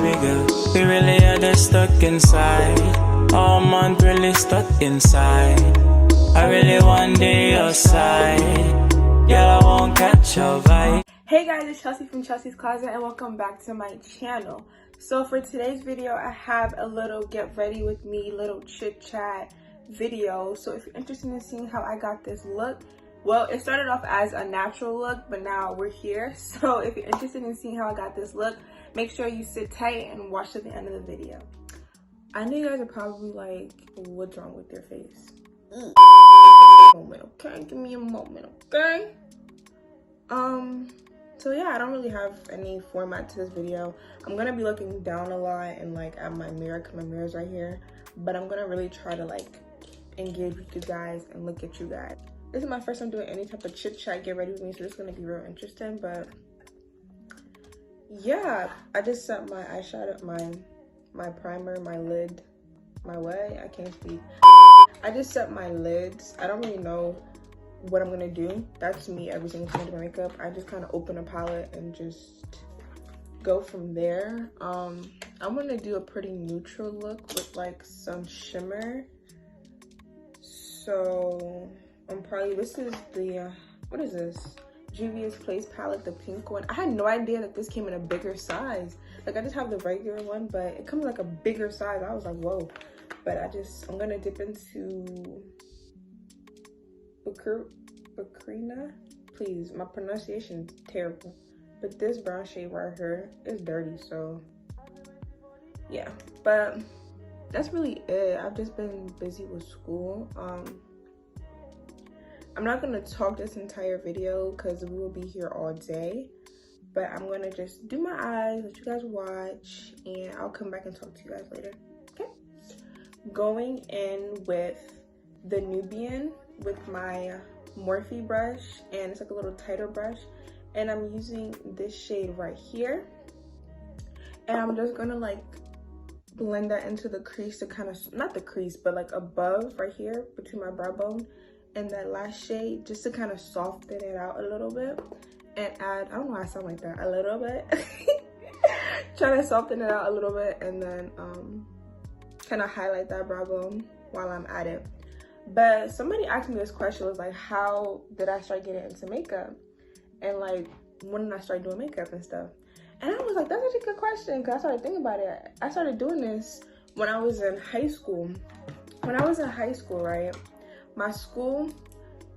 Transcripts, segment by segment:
baby girl. We really are just stuck inside. All month really stuck inside. I really want day outside. Yeah, I won't catch your vibe. Hey guys, it's Chelsea from Chelsea's Closet and welcome back to my channel. So for today's video, I have a little get ready with me, little chit chat video. So if you're interested in seeing how I got this look, well, it started off as a natural look, but now we're here. So if you're interested in seeing how I got this look, make sure you sit tight and watch to the end of the video. I know you guys are probably like, what's wrong with your face? Moment, okay? Give me a moment, okay? So yeah, I don't really have any format to this video. I'm gonna be looking down a lot and like at my mirror, cause my mirror's right here. But I'm gonna really try to like engage with you guys and look at you guys. This is my first time doing any type of chit chat, get ready with me, so this is gonna be real interesting. But yeah, I just set my eyeshadow, my primer, my lid, my what? I can't speak. I just set my lids. I don't really know what I'm gonna do. That's me every single time I do my makeup. I just kind of open a palette and just go from there. I'm gonna do a pretty neutral look with like some shimmer. So I'm probably, this is the what is this, Juvia's Place palette, the pink one. I had no idea that this came in a bigger size. Like I just have the regular one, but it comes like a bigger size. I was like, whoa. But I'm gonna dip into Bakrina. Please, my pronunciation is terrible. But this brown shade right here is dirty, so yeah. But that's really it. I've just been busy with school. I'm not gonna talk this entire video because we will be here all day. But I'm gonna just do my eyes, let you guys watch, and I'll come back and talk to you guys later. Okay? Going in with the Nubian with my Morphe brush, and it's like a little tighter brush, and I'm using this shade right here, and I'm just gonna like blend that into the crease to kind of, not the crease, but like above right here between my brow bone and that last shade, just to kind of soften it out a little bit and add, I don't know why I sound like that, a little bit try to soften it out a little bit, and then kind of highlight that brow bone while I'm at it. But somebody asked me this question, was like, how did I start getting into makeup? And like, when did I start doing makeup and stuff? And I was like, that's such a good question, because I started thinking about it. I started doing this when I was in high school. When I was in high school, right? My school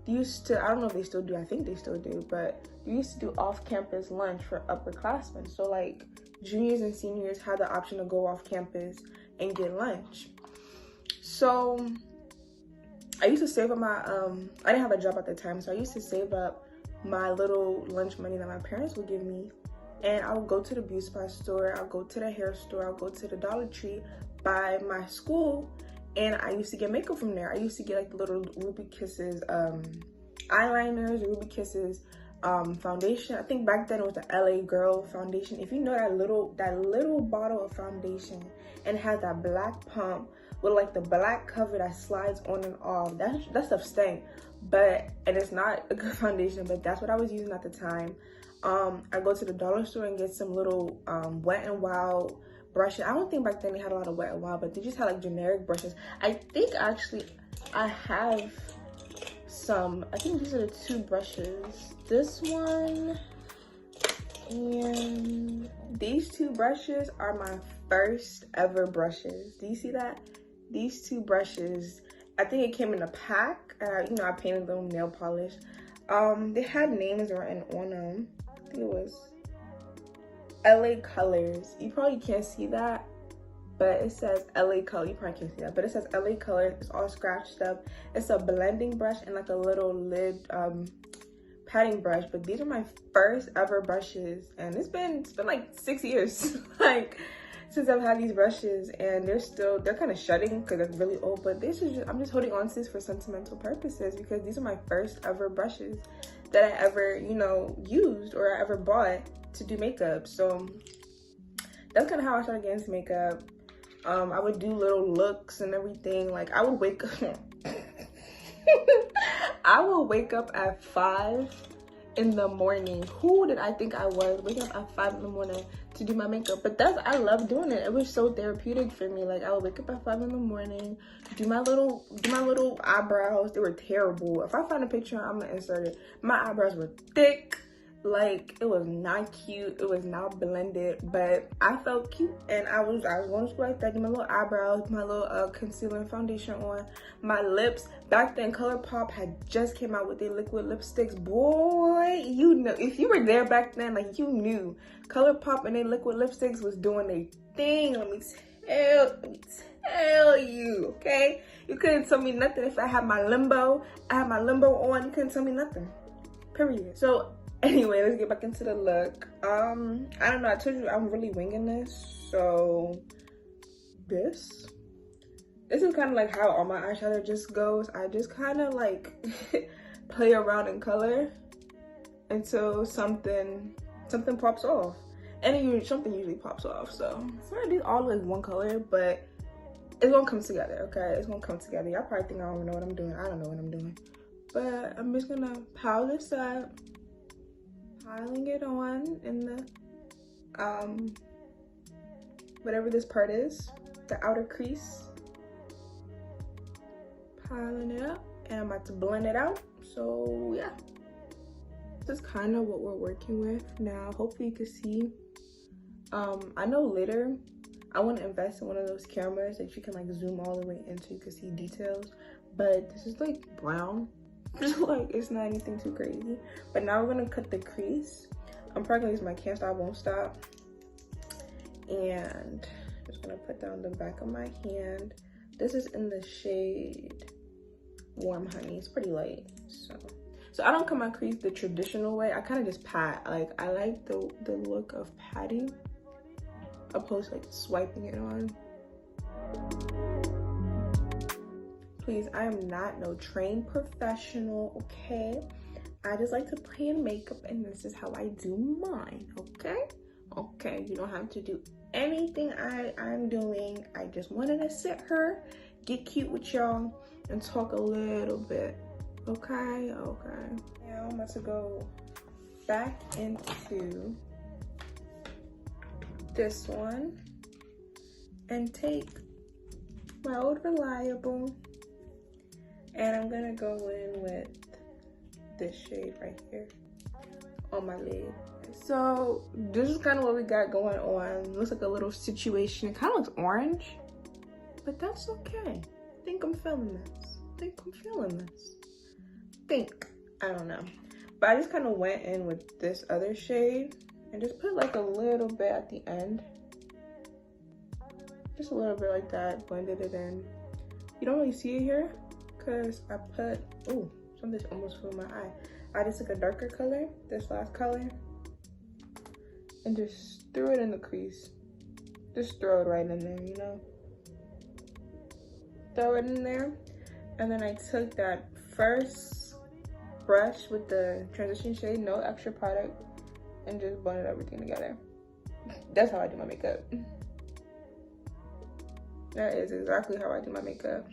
used to, I don't know if they still do, I think they still do, but we used to do off-campus lunch for upperclassmen. So like, juniors and seniors had the option to go off campus and get lunch. So I used to save up my, I didn't have a job at the time, so I used to save up my little lunch money that my parents would give me, and I would go to the beauty supply store, I'll go to the hair store, I'll go to the Dollar Tree by my school, and I used to get makeup from there. I used to get like the little Ruby Kisses eyeliners, Ruby Kisses foundation. I think back then it was the LA Girl foundation. If you know that little bottle of foundation, and it had that black pump with like the black cover that slides on and off, that stuff stank, and it's not a good foundation, but that's what I was using at the time. I go to the dollar store and get some little Wet n Wild brushes. I don't think back then they had a lot of Wet n Wild, but they just had like generic brushes. I think actually I have some, I think these are the two brushes, this one and these two brushes are my first ever brushes. Do you see that? These two brushes, I think it came in a pack. You know, I painted them nail polish. They had names written on them. I think it was LA Colors. You probably can't see that, but it says LA Color. You probably can't see that, but it says LA Colors. It's all scratched up. It's a blending brush and like a little lid padding brush. But these are my first ever brushes, and it's been like 6 years. Like, since I've had these brushes, and they're kind of shedding because they're really old, but I'm just holding on to this for sentimental purposes, because these are my first ever brushes that I ever, you know, used or I ever bought to do makeup. So that's kind of how I started getting into makeup. I would do little looks and everything. Like I would wake up at 5 in the morning. Who did I think I was, waking up at 5 in the morning to to do my makeup. But I love doing it. It was so therapeutic for me. Like I would wake up at 5 in the morning, do my little eyebrows. They were terrible. If I find a picture, I'm gonna insert it. My eyebrows were thick. Like it was not cute, it was not blended, but I felt cute, and I was going to school like that. Do my little eyebrows, my little concealer and foundation on. My lips, back then ColourPop had just came out with their liquid lipsticks. Boy, you know, if you were there back then, like you knew ColourPop and their liquid lipsticks was doing their thing. Let me tell you, okay? You couldn't tell me nothing. If I had my limbo on, you couldn't tell me nothing, period. So anyway, let's get back into the look. I don't know, I told you I'm really winging this, so this is kind of like how all my eyeshadow just goes. I just kind of like play around in color until something pops off, and something usually pops off. So it's not these all like one color, but it's gonna come together, okay? It's gonna come together. Y'all probably think I don't know what I'm doing. I don't know what I'm doing, but I'm just gonna pile this up. Piling it on in the whatever this part is, the outer crease. Piling it up, and I'm about to blend it out. So yeah, this is kind of what we're working with now. Hopefully you can see. I know later I want to invest in one of those cameras that you can like zoom all the way in so you can see details, but this is like brown. Like it's not anything too crazy. But now we're gonna cut the crease. I'm probably gonna use my Can't Stop Won't Stop, and just gonna put down the back of my hand. This is in the shade Warm Honey. It's pretty light, so I don't cut my crease the traditional way. I kind of just pat. Like I like the look of patting opposed to like swiping it on. Please, I am not no trained professional, okay? I just like to play in makeup, and this is how I do mine, okay? Okay, you don't have to do anything I'm doing. I just wanted to sit her, get cute with y'all, and talk a little bit, okay? Okay. Now I'm about to go back into this one and take my old reliable, and I'm gonna go in with this shade right here on my lid. So this is kind of what we got going on. Looks like a little situation. It kind of looks orange, but that's okay. I think I'm feeling this. I don't know. But I just kind of went in with this other shade and just put like a little bit at the end. Just a little bit like that, blended it in. You don't really see it here because I put, oh, something almost flew in my eye. I just took a darker color, this last color, and just threw it in the crease. Just throw it right in there, you know? Throw it in there. And then I took that first brush with the transition shade, no extra product, and just blended everything together. That's how I do my makeup. That is exactly how I do my makeup.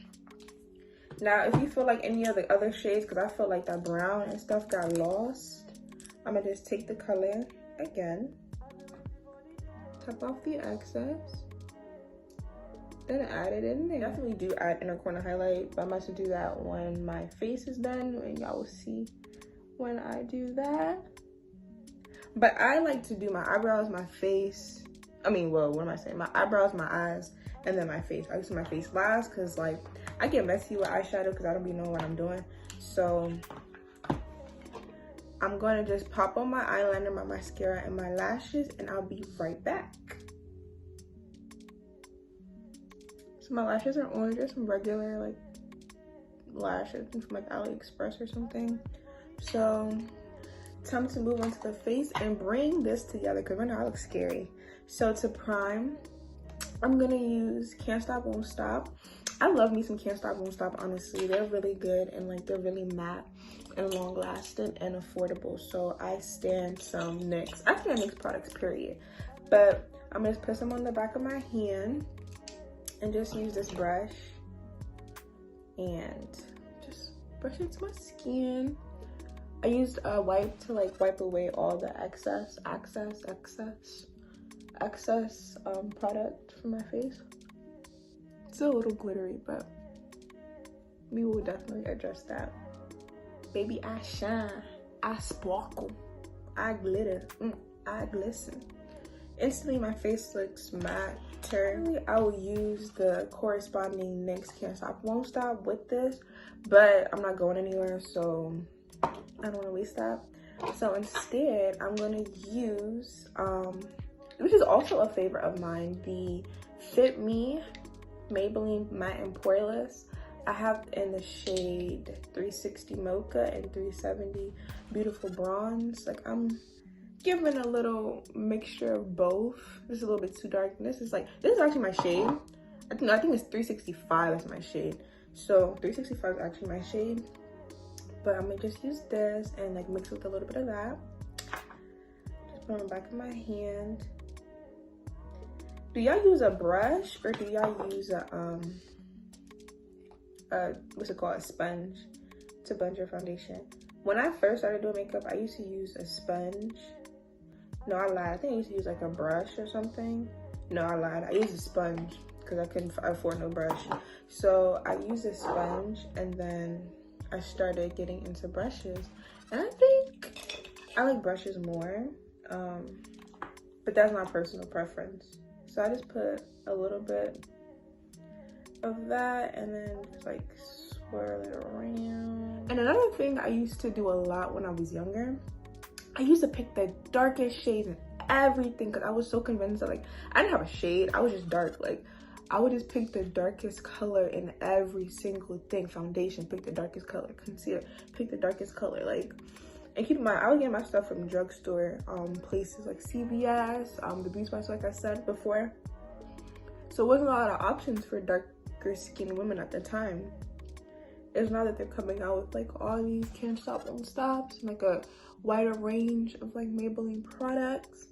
Now, if you feel like any of the other shades, because I feel like that brown and stuff got lost, I'm gonna just take the color again, tap off the excess, then add it in there. Definitely do add inner corner highlight, but I'm about to do that when my face is done, and y'all will see when I do that. But I like to do my eyebrows, my face. I mean, well, what am I saying? My eyebrows, my eyes, and then my face. I use my face last because, like, I get messy with eyeshadow because I don't be knowing what I'm doing. So I'm going to just pop on my eyeliner, my mascara, and my lashes, and I'll be right back. So my lashes are orange. They're some regular, like, lashes from, like, AliExpress or something. So time to move on to the face and bring this together because right now I look scary. So to prime, I'm gonna use Can't Stop Won't Stop. I love me some Can't Stop Won't Stop, honestly. They're really good, and like they're really matte and long lasting and affordable. So I stand some NYX. I stand NYX products, period. But I'm gonna just put some on the back of my hand and just use this brush and just brush it to my skin. I used a wipe to like wipe away all the excess excess product from my face. It's a little glittery, but we will definitely address that. Baby, I shine, I sparkle, I glitter, I glisten. Instantly, my face looks matte. I will use the corresponding NYX Can't Stop Won't Stop with this, but I'm not going anywhere, so I don't want to waste that. So instead, I'm going to use, which is also a favorite of mine, the Fit Me Maybelline Matte and Poreless. I have in the shade 360 Mocha and 370 Beautiful Bronze. Like, I'm giving a little mixture of both. This is a little bit too dark. This is actually my shade. I think it's 365 is my shade. So 365 is actually my shade. But I'm gonna just use this and like mix with a little bit of that. Just put it on the back of my hand. Do y'all use a brush or do y'all use a what's it called, a sponge to blend your foundation? When I first started doing makeup, I used to use a sponge. No, I lied. I think I used to use like a brush or something. No, I lied. I used a sponge because I couldn't afford no brush. So I used a sponge and then I started getting into brushes. And I think I like brushes more, but that's my personal preference. So I just put a little bit of that and then just like swirl it around. And another thing I used to do a lot when I was younger, I used to pick the darkest shades and everything because I was so convinced that like I didn't have a shade, I was just dark. Like I would just pick the darkest color in every single thing. Foundation, pick the darkest color. Concealer, pick the darkest color. Like, and keep in mind, I would get my stuff from drugstore places like CVS, the beauty spots, like I said before. So it wasn't a lot of options for darker skinned women at the time. It's now that they're coming out with like all these Can't Stop Won't Stops, and like a wider range of like Maybelline products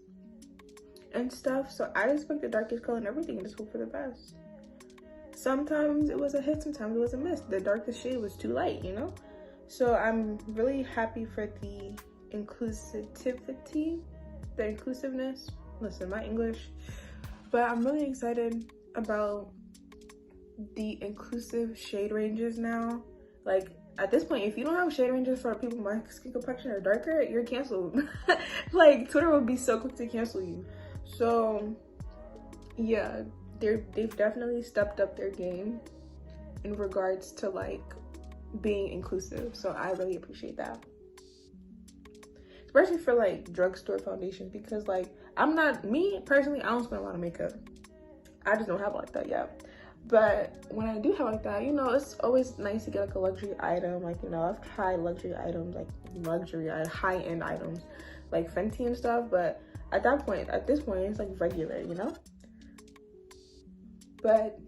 and stuff. So I just picked the darkest color and everything and just hope for the best. Sometimes it was a hit, sometimes it was a miss. The darkest shade was too light, you know? So I'm really happy for the inclusiveness. Listen, my English. But I'm really excited about the inclusive shade ranges now. Like at this point, if you don't have shade ranges for people my skin complexion or darker, you're canceled. Like Twitter would be so quick to cancel you. So yeah, they've definitely stepped up their game in regards to like being inclusive. So I really appreciate that, especially for like drugstore foundations, because like me personally, I don't spend a lot of makeup. I just don't have like that yet. But when I do have like that, you know, it's always nice to get like a luxury item. Like, you know, I've tried luxury items, like high-end items like Fenty and stuff, but at this point it's like regular, you know? But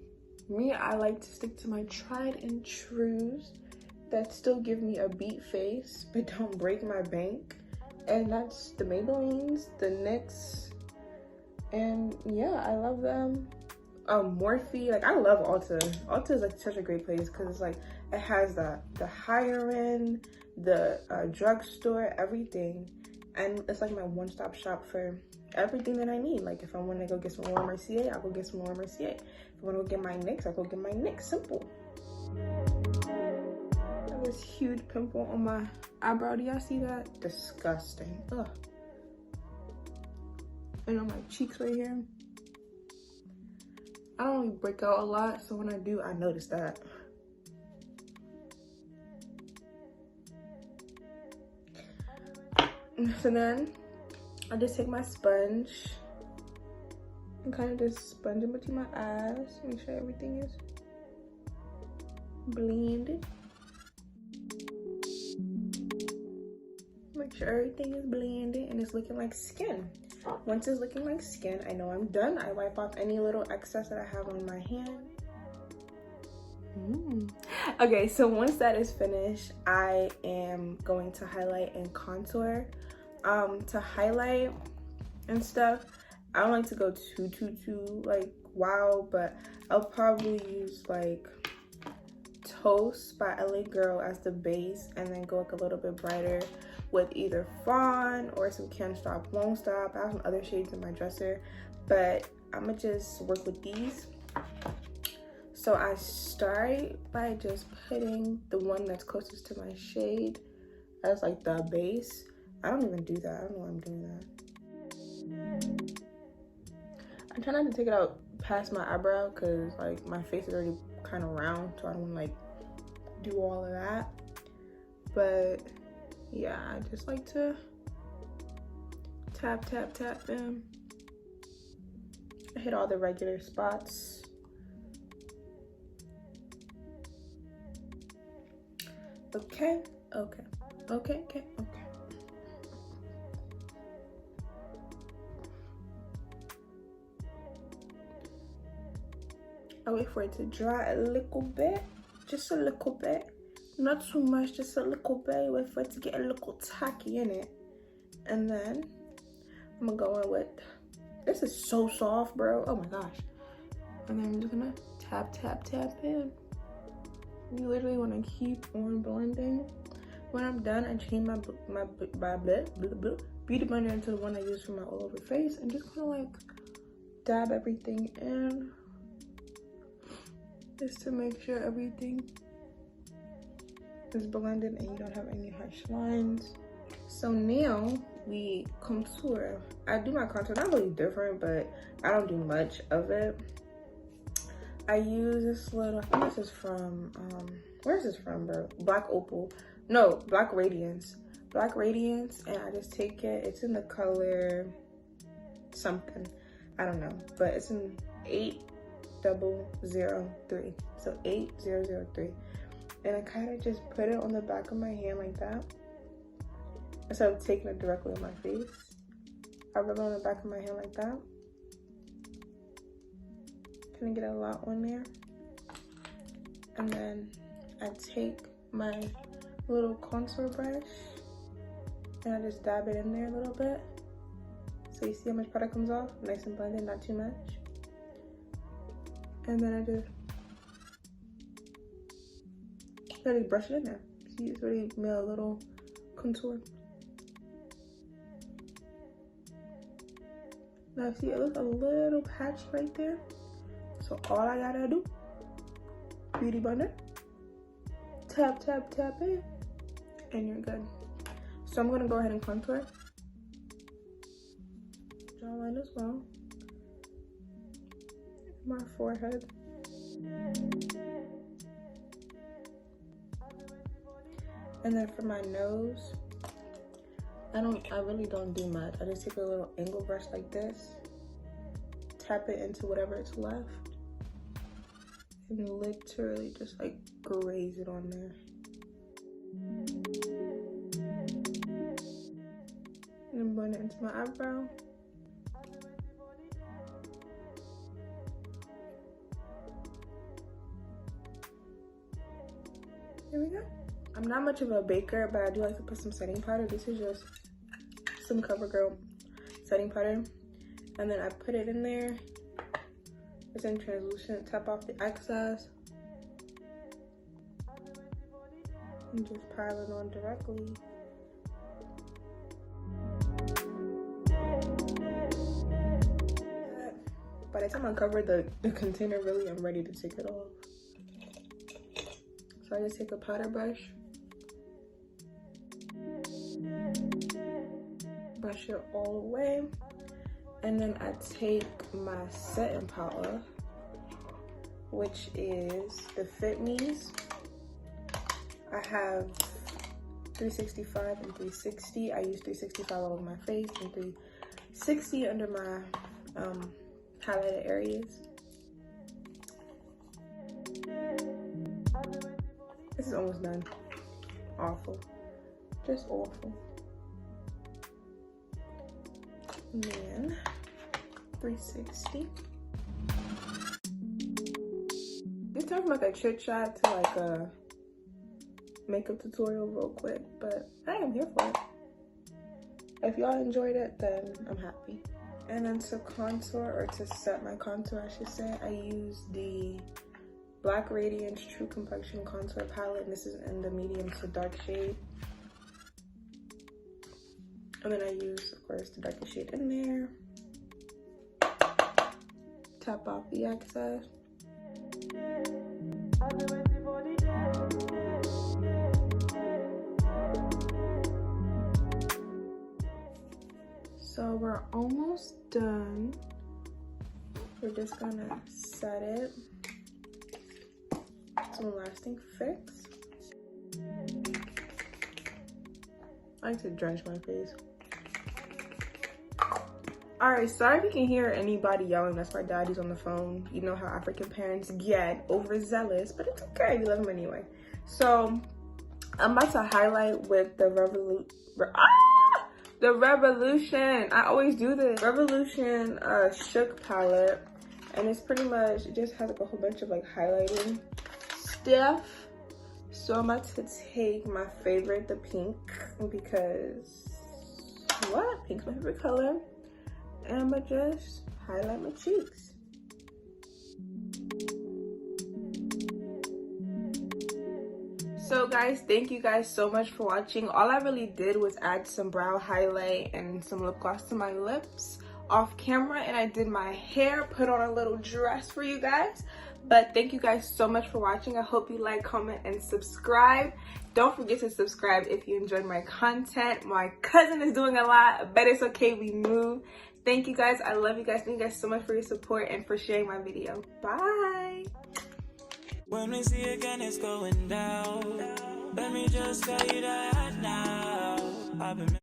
me, I like to stick to my tried and trues that still give me a beat face but don't break my bank, and that's the Maybellines, the NYX, and yeah, I love them. Morphe, like I love Ulta. Ulta is like such a great place because it's like it has the higher end, the drugstore, everything, and it's like my one-stop shop for everything that I need. Like if I want to go get some Laura Mercier, I'll go get some Laura Mercier. If I want to go get my NYX, I'll go get my NYX. Simple. I have this huge pimple on my eyebrow. Do y'all see that? Disgusting. Ugh. And on my cheeks right here. I don't really break out a lot, so when I do, I notice that. So then, I just take my sponge and kind of just sponge in between my eyes. Make sure everything is blended. Make sure everything is blended and it's looking like skin. Once it's looking like skin, I know I'm done. I wipe off any little excess that I have on my hand. Okay, so once that is finished, I am going to highlight and contour. To highlight and stuff, I don't like to go too like wow, but I'll probably use like Toast by LA Girl as the base, and then go like a little bit brighter with either Fawn or some Can't Stop Won't Stop. I have some other shades in my dresser, but I'm gonna just work with these. So I start by just putting the one that's closest to my shade as like the base. I don't even do that. I don't know why I'm doing that. I try not to take it out past my eyebrow because like my face is already kind of round, so I don't want to like do all of that. But yeah, I just like to tap tap tap them. I hit all the regular spots. Okay. I wait for it to dry a little bit, just a little bit, not too much, just a little bit. Wait for it to get a little tacky in it, and then I'm gonna go in with, this is so soft, bro, oh my gosh. And then I'm just gonna tap tap tap in. You literally want to keep on blending. When I'm done, I change my beauty blender into the one I use for my all over face, and just kind of like dab everything in, just to make sure everything is blended and you don't have any harsh lines. So now we contour. I do my contour not really different, but I don't do much of it. I use this little, I think this is from, where's this from, bro? Black Opal. No, Black Radiance. Black Radiance, and I just take it. It's in the color something. I don't know, but it's in 8003. So 8003. And I kind of just put it on the back of my hand like that. Instead of taking it directly on my face, I rub it on the back of my hand like that. Gonna get a lot on there, and then I take my little contour brush and I just dab it in there a little bit, so you see how much product comes off, nice and blended, not too much. And then I just brush it in there. See, it's already made a little contour. Now see, it looks a little patchy right there. So all I gotta do, beauty blender, tap, tap, tap it, and you're good. So I'm gonna go ahead and contour. Jawline as well. My forehead. And then for my nose, I really don't do much. I just take a little angle brush like this, tap it into whatever is left, and literally just like graze it on there. And then blend it into my eyebrow. There we go. I'm not much of a baker, but I do like to put some setting powder. This is just some CoverGirl setting powder. And then I put it in there. It's in translucent. Tap off the excess. And just pile it on directly. By the time I cover the container, really, I'm ready to take it off. So I just take a powder brush. Brush it all away. And then I take my setting powder, which is the Fit Me's. I have 365 and 360. I use 365 all over my face and 360 under my highlighted areas. This is almost done. Awful. Just awful. And then 360. This turned from like a chit chat to like a makeup tutorial real quick, but I am here for it. If y'all enjoyed it, then I'm happy. And then to contour, or to set my contour, I should say, I use the Black Radiance True Complexion Contour Palette. And this is in the medium to dark shade. And then I use, of course, the darkest shade in there. Tap off the excess. So we're almost done. We're just gonna set it. Some lasting fix. I like to drench my face. Alright, sorry if you can hear anybody yelling. That's my daddy's on the phone. You know how African parents get overzealous, but it's okay. We love him anyway. So I'm about to highlight with the Revolution. I always do this. Revolution Shook palette. And it's pretty much, it just has like a whole bunch of like highlighting stuff. So I'm about to take my favorite, the pink, because what? Pink's my favorite color. And I'm gonna just highlight my cheeks. So guys, thank you guys so much for watching. All I really did was add some brow highlight and some lip gloss to my lips off camera, and I did my hair, put on a little dress for you guys. But thank you guys so much for watching. I hope you like, comment, and subscribe. Don't forget to subscribe if you enjoyed my content. My cousin is doing a lot, but it's okay, we move. Thank you guys. I love you guys. Thank you guys so much for your support and for sharing my video. Bye. When we see again, it's going down. Let me just tell you that now. I've been